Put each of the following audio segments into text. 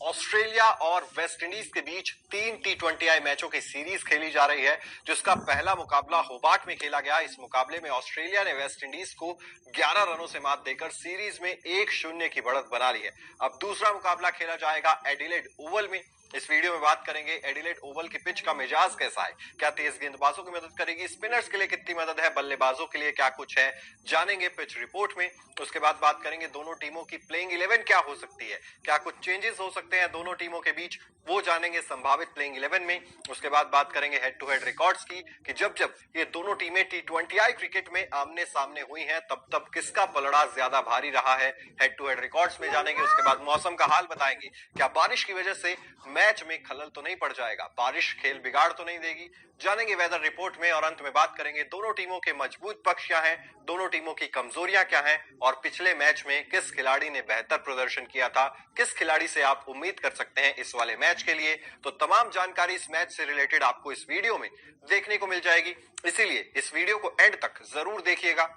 Australia और West Indies के बीच 3 टी20आई मैचों की सीरीज खेली जा रही है, जिसका पहला मुकाबला होबार्ट में खेला गया। इस मुकाबले में ऑस्ट्रेलिया ने वेस्ट इंडीज को 11 रनों से मात देकर सीरीज में 1-0 की बढ़त बना ली है। अब दूसरा मुकाबला खेला जाएगा एडिलेड ओवल में। इस वीडियो में बात करेंगे एडिलेड ओवल की पिच का मिजाज कैसा है, क्या तेज गेंदबाजों की मदद करेगी, स्पिनर्स के लिए कितनी मदद है, बल्लेबाजों के लिए क्या कुछ है, जानेंगे पिच रिपोर्ट में। उसके बाद बात करेंगे दोनों टीमों की प्लेइंग 11 क्या हो सकती है, क्या कुछ चेंजेस हो सकते हैं दोनों टीमों के बीच, वो जानेंगे संभावित प्लेइंग 11 में। उसके बाद बात करेंगे हेड टू हेड रिकॉर्ड्स की कि जब जब ये दोनों टीमें टी20आई क्रिकेट में आमने सामने हुई हैं तब तब किसका पलड़ा ज्यादा भारी रहा है, हेड टू हेड रिकॉर्ड्स में जानेंगे। उसके बाद मौसम का हाल बताएंगे, क्या बारिश की वजह से मैच में खलल तो नहीं पड़ जाएगा, बारिश खेल बिगाड़ तो नहीं देगी, जानेंगे वेदर रिपोर्ट में। और अंत में बात करेंगे दोनों टीमों के मजबूत पक्ष क्या हैं, दोनों टीमों की कमजोरियां क्या हैं और पिछले मैच में किस खिलाड़ी ने बेहतर प्रदर्शन किया था, किस खिलाड़ी से आप उम्मीद कर सकते हैं इस वाले मैच के लिए। तो तमाम जानकारी इस मैच से रिलेटेड आपको इस वीडियो में देखने को मिल जाएगी, इसीलिए इस वीडियो को एंड तक जरूर देखिएगा।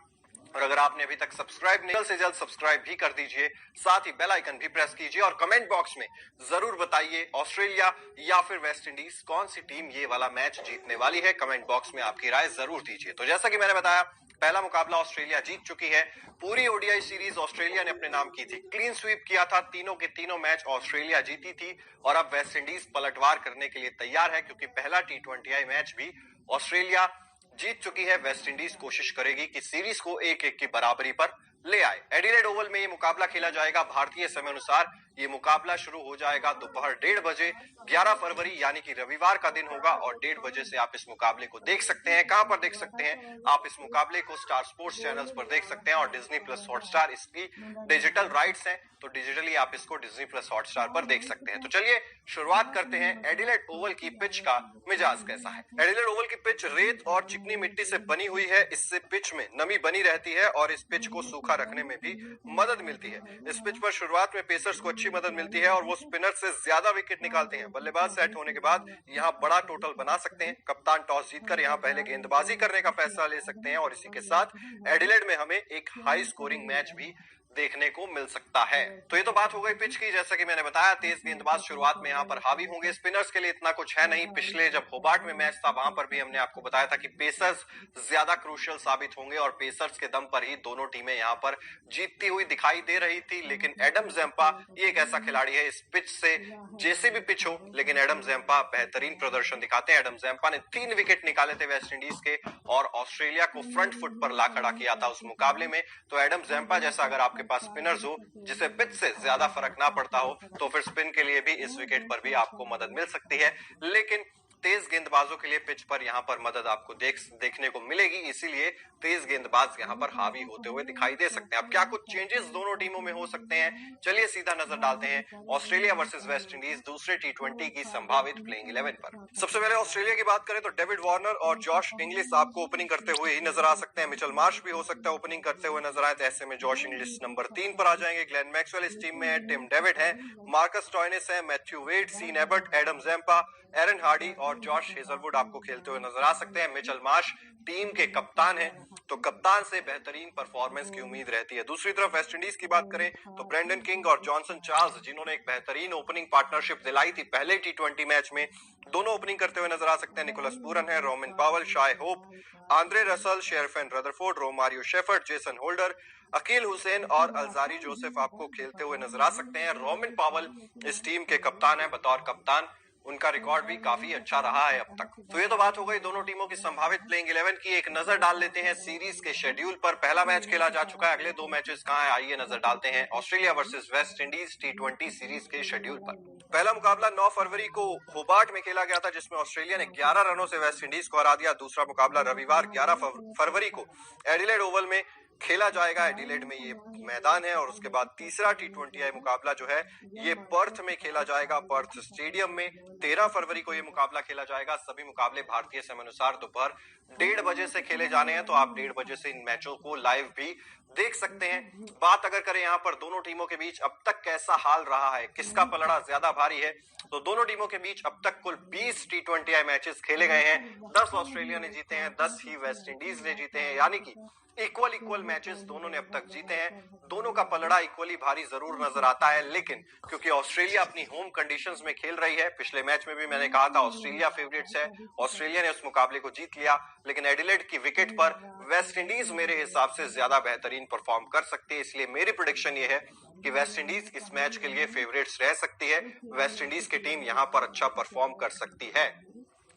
और अगर आपने अभी तक सब्सक्राइब नहीं, जल्द से जल्द सब्सक्राइब भी कर दीजिए, साथ ही बेल आइकन भी प्रेस कीजिए और कमेंट बॉक्स में जरूर बताइए ऑस्ट्रेलिया या फिर वेस्ट इंडीज कौन सी टीम ये वाला मैच जीतने वाली है। कमेंट बॉक्स में आपकी राय जरूर दीजिए। तो जैसा कि मैंने बताया, पहला मुकाबला ऑस्ट्रेलिया जीत चुकी है। पूरी ओडीआई सीरीज ऑस्ट्रेलिया ने अपने नाम की थी, क्लीन स्वीप किया था, तीनों के तीनों मैच ऑस्ट्रेलिया जीती थी। और अब वेस्ट इंडीज पलटवार करने के लिए तैयार है, क्योंकि पहला टी20आई मैच भी ऑस्ट्रेलिया जीत चुकी है। वेस्ट इंडीज कोशिश करेगी कि सीरीज को 1-1 की बराबरी पर ले आए। एडिलेड ओवल में ये मुकाबला खेला जाएगा भारतीय समय अनुसार। ये मुकाबला शुरू हो जाएगा दोपहर 1:30 बजे, 11 फरवरी यानी कि रविवार का दिन होगा। और 1:30 बजे से आप इस मुकाबले को देख सकते हैं। कहां पर देख सकते हैं आप इस मुकाबले को? स्टार स्पोर्ट्स चैनल्स पर देख सकते हैं और डिज्नी प्लस हॉटस्टार इसकी डिजिटल राइट्स हैं, तो डिजिटली आप इसको डिज्नी प्लस हॉटस्टार पर देख सकते हैं। तो चलिए शुरुआत करते हैं। एडिलेड ओवल की पिच का मिजाज कैसा है? एडिलेड ओवल की पिच रेत और चिकनी मिट्टी से बनी हुई है। इससे पिच में नमी बनी रहती है और इस पिच को सूखा रखने में भी मदद मिलती है। इस पिच पर शुरुआत में पेसर्स को अच्छी मदद मिलती है और वो स्पिनर से ज्यादा विकेट निकालते हैं। बल्लेबाज सेट होने के बाद यहाँ बड़ा टोटल बना सकते हैं। कप्तान टॉस जीतकर यहाँ पहले गेंदबाजी करने का फैसला ले सकते हैं और इसी के साथ एडिलेड में हमें एक हाई स्कोरिंग मैच भी देखने को मिल सकता है। तो ये तो बात हो गई पिच की। जैसा कि मैंने बताया, तेज गेंदबाज शुरुआत में यहाँ पर हावी होंगे। स्पिनर्स के लिए इतना कुछ है नहीं। पिछले जब होबार्ट में मैच था वहां पर भी हमने आपको बताया था कि पेसर्स ज्यादा क्रूशियल साबित होंगे और पेसर्स के दम पर ही दोनों टीमें यहाँ पर जीतती हुई दिखाई दे रही थी। लेकिन एडम ज़ेम्पा ये एक ऐसा खिलाड़ी है, इस पिच से जैसे भी पिच हो, लेकिन एडम ज़ेम्पा बेहतरीन प्रदर्शन दिखाते हैं। एडम ज़ेम्पा ने 3 विकेट निकाले थे वेस्ट इंडीज के और ऑस्ट्रेलिया को फ्रंट फुट पर ला खड़ा किया था उस मुकाबले में। तो एडम ज़ेम्पा जैसा अगर आपके पास स्पिनर्स हो जिसे पिच से ज्यादा फर्क ना पड़ता हो, तो फिर स्पिन के लिए भी इस विकेट पर भी आपको मदद मिल सकती है। लेकिन तेज गेंदबाजों के लिए पिच पर यहाँ पर मदद आपको देखने को मिलेगी, इसीलिए तेज गेंदबाज यहाँ पर हावी होते हुए दिखाई दे सकते हैं। अब क्या कुछ चेंजेस दोनों टीमों में हो सकते हैं, चलिए सीधा नजर डालते हैं ऑस्ट्रेलिया वर्सेस वेस्ट इंडीज दूसरे टी20 की संभावित प्लेइंग 11 पर। सबसे पहले ऑस्ट्रेलिया की बात करें तो डेविड वार्नर और जॉश इंग्लिश आपको ओपनिंग करते हुए ही नजर आ सकते हैं। मिचेल मार्श भी हो सकता है ओपनिंग करते हुए नजर आए, तो ऐसे में जॉश इंग्लिश नंबर 3 पर आ जाएंगे। ग्लेन मैक्सवेल इस टीम में है, टिम डेविड है, मार्कस टॉयनिस है, Matthew Wade, Sean Abbott, Adam Zampa, Aaron Hardie और जॉश हेजलवुड आपको खेलते हुए नजर आ सकते हैं। मिचेल मार्श टीम के कप्तान हैं, तो कप्तान से बेहतरीन परफॉर्मेंस की उम्मीद रहती है। दूसरी तरफ वेस्ट इंडीज की बात करें तो ब्रेंडन किंग और जॉनसन चार्ल्स, जिन्होंने एक बेहतरीन ओपनिंग पार्टनरशिप दिलाई थी पहले टी20 मैच में, दोनों ओपनिंग करते हुए नजर आ सकते हैं। निकोलस पूरन है, Rovman Powell, Shai Hope, Andre Russell, Sherfane Rutherford, Romario Shepherd, Jason Holder, Akeal Hosein और अल्जारी जोसेफ आपको खेलते हुए नजर आ सकते हैं। रोमिन पावल इस टीम के कप्तान है, बतौर कप्तान उनका रिकॉर्ड भी काफी अच्छा रहा है अब तक। तो ये तो बात हो गई दोनों टीमों की संभावित प्लेइंग 11 की। एक नजर डाल लेते हैं सीरीज के शेड्यूल पर। पहला मैच खेला जा चुका है, अगले 2 मैचेस कहां है आइए नजर डालते हैं ऑस्ट्रेलिया वर्सेस वेस्ट इंडीज टी20 सीरीज के शेड्यूल पर। पहला मुकाबला 9 फरवरी को होबार्ट में खेला गया था, जिसमें ऑस्ट्रेलिया ने 11 रनों से वेस्ट इंडीज को हरा दिया। दूसरा मुकाबला रविवार 11 फरवरी को एडिलेड ओवल में खेला जाएगा। एडिलेड में ये मैदान है। और उसके बाद तीसरा टी20आई मुकाबला जो है ये पर्थ में खेला जाएगा, पर्थ स्टेडियम में। 13 फरवरी को ये मुकाबला खेला जाएगा। सभी मुकाबले भारतीय समय अनुसार दोपहर 1:30 बजे से खेले जाने हैं, तो आप 1:30 बजे से इन मैचों को लाइव भी देख सकते हैं। बात अगर करें यहाँ पर दोनों टीमों के बीच अब तक कैसा हाल रहा है, किसका पलड़ा ज्यादा भारी है, तो दोनों टीमों के बीच अब तक कुल 20 टी20आई मैचेस खेले गए हैं। 10 ऑस्ट्रेलिया ने जीते हैं, 10 ही वेस्ट इंडीज ने जीते हैं, यानी कि इक्वल मैचेस दोनों ने अब तक जीते हैं। दोनों का पलड़ा इक्वली भारी जरूर नजर आता है, लेकिन क्योंकि ऑस्ट्रेलिया अपनी होम कंडीशंस में खेल रही है, पिछले मैच में भी मैंने कहा था ऑस्ट्रेलिया फेवरेट्स है, ऑस्ट्रेलिया ने उस मुकाबले को जीत लिया, लेकिन एडिलेड की विकेट पर वेस्ट इंडीज मेरे हिसाब से ज्यादा बेहतरीन परफॉर्म कर सकती है। इसलिए मेरी प्रेडिक्शन ये है कि वेस्ट इंडीज इस मैच के लिए फेवरेट्स रह सकती है। वेस्ट इंडीज की टीम यहां पर अच्छा परफॉर्म कर सकती है।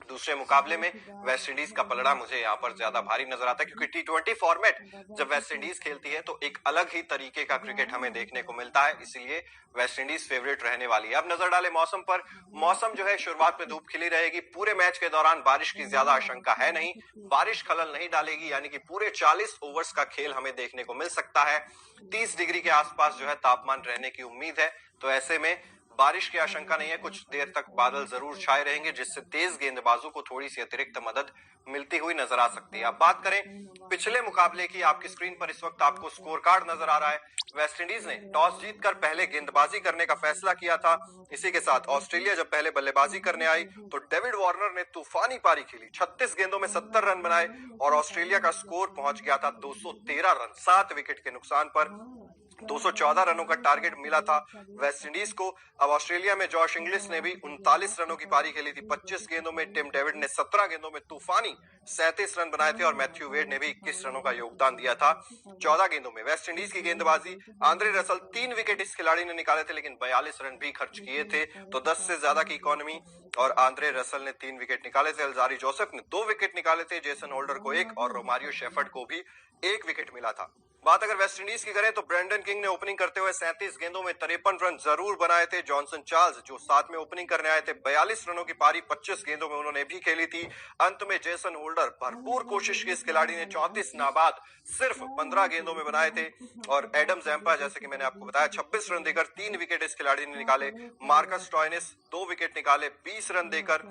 दूसरे मुकाबले में वेस्ट इंडीज का पलड़ा मुझे यहाँ पर ज्यादा भारी नजर आता है, क्योंकि टी20 फॉर्मेट जब वेस्ट इंडीज खेलती है तो एक अलग ही तरीके का क्रिकेट हमें देखने को मिलता है, इसीलिए वेस्ट इंडीज फेवरेट रहने वाली है। अब नजर डाले मौसम पर। मौसम जो है शुरुआत में धूप खिली रहेगी, पूरे मैच के दौरान बारिश की ज्यादा आशंका है नहीं, बारिश खलल नहीं डालेगी, यानी कि पूरे 40 ओवर्स का खेल हमें देखने को मिल सकता है। 30 डिग्री के आसपास जो है तापमान रहने की उम्मीद है, तो ऐसे में बारिश की आशंका नहीं है। कुछ देर तक बादल जरूर छाए रहेंगे, जिससे तेज गेंदबाजों को थोड़ी सी अतिरिक्त मदद मिलती हुई नजर आ सकती है। अब बात करें पिछले मुकाबले की, आपकी स्क्रीन पर इस वक्त आपको स्कोर कार्ड नजर आ रहा है। वेस्ट इंडीज ने टॉस जीतकर पहले गेंदबाजी करने का फैसला किया था। इसी के साथ ऑस्ट्रेलिया जब पहले बल्लेबाजी करने आई तो डेविड वार्नर ने तूफानी पारी खेली, 36 गेंदों में 70 रन बनाए और ऑस्ट्रेलिया का स्कोर पहुंच गया था 213 रन। 7 विकेट के नुकसान पर 214 रनों का टारगेट मिला था वेस्ट इंडीज को। अब ऑस्ट्रेलिया में जॉश इंग्लिश ने भी 39 रनों की पारी खेली थी। 25 गेंदों में टिम डेविड ने 17 गेंदों में तूफानी 37 रन बनाए थे और मैथ्यू वेड ने भी 21 रनों का योगदान दिया था 14 गेंदों में। वेस्ट इंडीज की गेंदबाजी, आंद्रे रसल 3 विकेट इस खिलाड़ी ने निकाले थे, लेकिन 42 रन भी खर्च किए थे, तो 10 से ज्यादा की इकोनॉमी, और आंद्रे रसल ने 3 विकेट निकाले थे। अल्जारी जोसेफ ने 2 विकेट निकाले थे, जेसन होल्डर को 1 और रोमारियो शेफर्ड को भी 1 विकेट मिला था। बात अगर वेस्ट इंडीज की करें तो ब्रेंडन किंग ने ओपनिंग करते हुए 37 गेंदों में 53 रन जरूर बनाए थे। जॉनसन चार्ल्स जो साथ में ओपनिंग करने आए थे, 42 रनों की पारी 25 गेंदों में उन्होंने भी खेली थी। अंत में जेसन होल्डर, भरपूर कोशिश की इस खिलाड़ी ने 34 नाबाद सिर्फ 15 गेंदों में बनाए थे। और एडम जैम्पा, जैसे कि मैंने आपको बताया, 26 रन देकर 3 विकेट इस खिलाड़ी ने निकाले। मार्कस स्टॉइनिस 2 विकेट निकाले 20 रन देकर,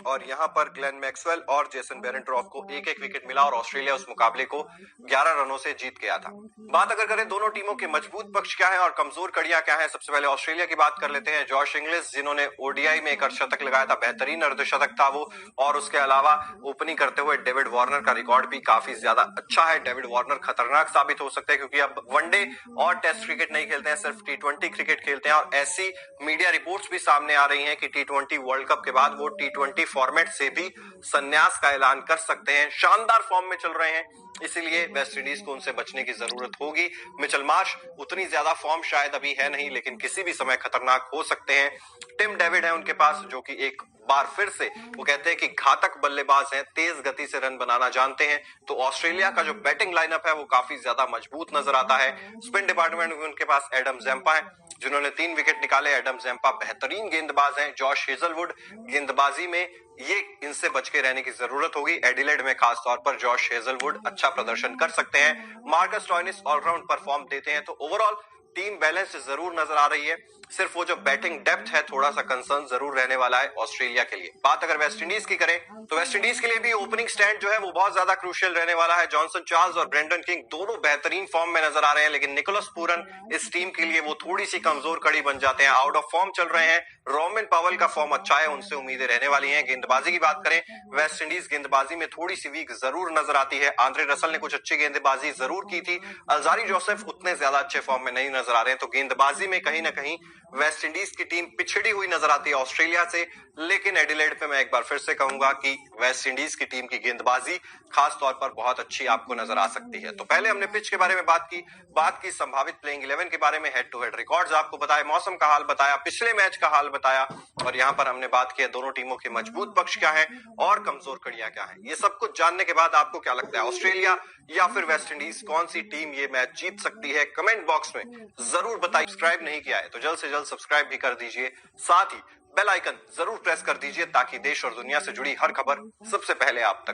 और यहाँ पर ग्लेन मैक्सवेल और जेसन बेरेंट्रॉफ को 1-1 विकेट मिला और ऑस्ट्रेलिया उस मुकाबले को 11 रनों से जीत गया था। बात अगर करें दोनों टीमों के मजबूत पक्ष क्या है और कमजोर कड़ियां क्या है, सबसे पहले ऑस्ट्रेलिया की बात कर लेते हैं। जॉश इंग्लिश, जिन्होंने ओडीआई में एक अर्धशतक लगाया था, बेहतरीन अर्धशतक था वो, और उसके अलावा ओपनिंग करते हुए डेविड वार्नर का रिकॉर्ड भी काफी ज्यादा अच्छा है। डेविड वार्नर खतरनाक साबित हो सकते हैं, क्योंकि अब वनडे और टेस्ट क्रिकेट नहीं खेलते हैं, सिर्फ टी20 क्रिकेट खेलते हैं, और ऐसी मीडिया रिपोर्ट्स भी सामने आ रही हैं कि टी20 वर्ल्ड कप के बाद वो टी20 फॉर्मेट से भी संन्यास का ऐलान कर सकते हैं। शानदार फॉर्म में चल रहे हैं, इसीलिए वेस्ट इंडीज को उनसे बचने की जरूरत होगी। मिचेल मार्श उतनी ज्यादा फॉर्म शायद अभी है नहीं, लेकिन किसी भी समय खतरनाक हो सकते हैं। टिम डेविड है उनके पास, जो कि एक बार फिर से वो कहते हैं कि घातक बल्लेबाज हैं, तेज गति से रन बनाना जानते हैं। तो ऑस्ट्रेलिया का जो बैटिंग लाइनअप है वो काफी ज्यादा मजबूत नजर आता है। स्पिन डिपार्टमेंट में उनके पास एडम जैम्पा है, जिन्होंने 3 विकेट निकाले। एडम जैम्पा बेहतरीन गेंदबाज हैं। जॉश हेजलवुड, गेंदबाजी में ये इनसे बच के रहने की जरूरत होगी। एडिलेड में खास तौर पर जॉश हेजलवुड अच्छा प्रदर्शन कर सकते हैं। मार्कस स्टॉइनिस ऑलराउंड परफॉर्म देते हैं। तो ओवरऑल टीम बैलेंस जरूर नजर आ रही है, सिर्फ वो जो बैटिंग डेप्थ है थोड़ा सा कंसर्न जरूर रहने वाला है ऑस्ट्रेलिया के लिए। बात अगर वेस्ट इंडीज की करें तो वेस्ट इंडीज के लिए भी ओपनिंग स्टैंड जो है वो बहुत ज्यादा क्रूशियल रहने वाला है। जॉनसन चार्ल्स और ब्रेंडन किंग दोनों बेहतरीन फॉर्म में नजर आ रहे हैं, लेकिन निकोलस पूरन इस टीम के लिए वो थोड़ी सी कमजोर कड़ी बन जाते हैं, आउट ऑफ फॉर्म चल रहे हैं। रोमिन पावेल का फॉर्म अच्छा है, उनसे उम्मीदें रहने वाली हैं। गेंदबाजी की बात करें, वेस्ट इंडीज गेंदबाजी में थोड़ी सी वीक जरूर नजर आती है। आंद्रे रसल ने कुछ अच्छी गेंदबाजी जरूर की थी, अल्जारी जोसेफ उतने ज्यादा अच्छे फॉर्म में नहीं नजर आ रहे हैं, तो गेंदबाजी में कहीं ना कहीं वेस्ट इंडीज की टीम पिछड़ी हुई नजर आती है ऑस्ट्रेलिया से। लेकिन एडिलेड पे मैं एक बार फिर से कहूंगा कि वेस्ट इंडीज की टीम की गेंदबाजी खास तौर पर बहुत अच्छी आपको नजर आ सकती है। तो पहले हमने पिच के बारे में बात की संभावित प्लेइंग 11 के बारे में, हेड टू हेड रिकॉर्ड्स आपको बताए, मौसम का हाल बताया, पिछले मैच का हाल बताया, और यहाँ पर हमने बात की दोनों टीमों के मजबूत पक्ष क्या है और कमजोर कड़ियां क्या है। ये सब कुछ जानने के बाद आपको क्या लगता है, ऑस्ट्रेलिया या फिर वेस्ट इंडीज, कौन सी टीम ये मैच जीत सकती है? कमेंट बॉक्स में जरूर बताइए। सब्सक्राइब नहीं किया है तो जल्द से जल्द सब्सक्राइब भी कर दीजिए, साथ ही बेल आइकन जरूर प्रेस कर दीजिए ताकि देश और दुनिया से जुड़ी हर खबर सबसे पहले आप तक